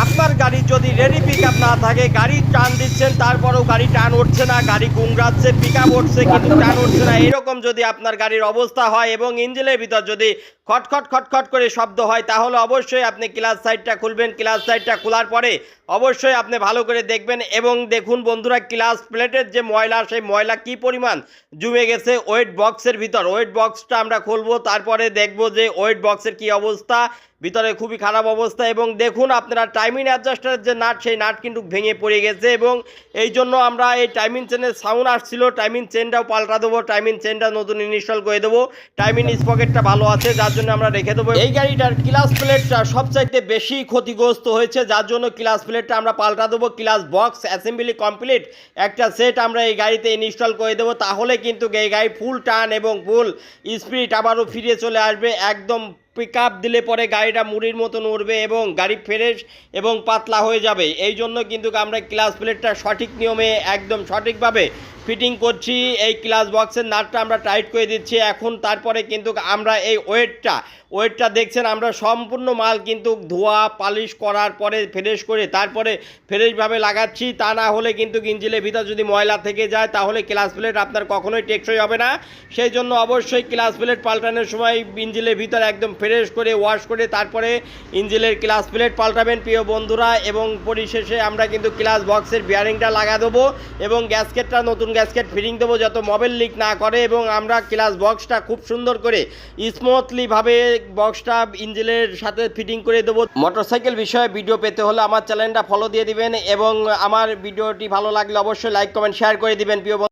আপনার গাড়ি যদি রেডি পিকআপ না থাকে, গাড়ি টান দিচ্ছেন তারপরেও গাড়ি টান উঠছে না, গাড়ি গুংরাচ্ছে, পিকআপ উঠছে কিন্তু টান উঠছে না, এরকম যদি আপনার গাড়ির অবস্থা হয় এবং ইঞ্জিনের ভিতর যদি খটখট খটখট করে শব্দ হয়, তাহলে অবশ্যই আপনি ক্লাচ সাইডটা খুলবেন। ক্লাচ সাইডটা খোলার পরে অবশ্যই আপনি ভালো করে দেখবেন এবং দেখুন বন্ধুরা, ক্লাচ প্লেটের যে ময়লা, সেই ময়লা কি পরিমাণ জমে গেছে ওয়েট বক্সের ভিতর। ওয়েট বক্সটা আমরা খুলবো, তারপরে দেখব যে ওয়েট বক্সের কি অবস্থা, ভিতরে খুবই খারাপ অবস্থা। এবং দেখুন আপনারা টাইমিং অ্যাডজাস্টারের যে নাট, সেই নাট কিন্তু ভেঙে পড়ে গেছে এবং এই জন্য আমরা এই টাইমিং চেনের সাউন্ড আসছিল, টাইমিং চেনটাও পাল্টা দেবো, টাইমিং চেনটা নতুন ইনস্টল করে দেবো। টাইমিং স্পকেটটা ভালো আছে, যার জন্য আমরা রেখে দেবো। এই গাড়িটার ক্লাচ প্লেটটা সবচাইতে বেশি ক্ষতিগ্রস্ত হয়েছে, যার জন্য ক্লাচ প্লেটটা আমরা পাল্টা দেবো। ক্লাচ বক্স অ্যাসেম্বলি কমপ্লিট একটা সেট আমরা এই গাড়িতে ইনস্টল করে দেবো, তাহলে কিন্তু এই গাড়ি ফুল টান এবং ফুল স্পিড আবারও ফিরে চলে আসবে। একদম পিকআপ দিলে পরে গাড়িটা মুড়ির মতন উঠবে এবং গাড়ি ফ্রেশ এবং পাতলা হয়ে যাবে। এই জন্য কিন্তু আমরা ক্লাচ প্লেটটা সঠিক নিয়মে একদম সঠিকভাবে ফিটিং করছি। এই ক্লাচ বক্সের নাটটা আমরা টাইট করে দিচ্ছি এখন। তারপরে কিন্তু আমরা এই ওয়েটটা দেখছেন, আমরা সম্পূর্ণ মাল কিন্তু ধোয়া পালিশ করার পরে ফ্রেশ করে তারপরে ফ্রেশভাবে লাগাচ্ছি। তা না হলে কিন্তু ইঞ্জিনের ভিতর যদি ময়লা থেকে যায়, তাহলে ক্লাচ প্লেট আপনার কখনোই টেকসই হবে না। সেই জন্য অবশ্যই ক্লাচ প্লেট পাল্টানোর সময় ইঞ্জিনের ভিতর একদম ফ্রেশ করে ওয়াশ করে তারপরে ইঞ্জিনের ক্লাচ প্লেট পাল্টাবেন প্রিয় বন্ধুরা। এবং পরিশেষে আমরা কিন্তু ক্লাচ বক্সের বিয়ারিংটা লাগা দেবো এবং গ্যাসকেটটা নতুন গ্যাসকেট ফিটিং দেবো, যত মোবিল লিক না করে। এবং আমরা ক্লাচ বক্সটা খুব সুন্দর করে স্মুথলিভাবে বক্সটা ইঞ্জিনের সাথে ফিটিং করে দেবো। মোটরসাইকেল বিষয়ে ভিডিও পেতে হলে আমার চ্যানেলটা ফলো দিয়ে দিবেন এবং আমার ভিডিওটি ভালো লাগলে অবশ্যই লাইক কমেন্ট শেয়ার করে দিবেন প্রিয়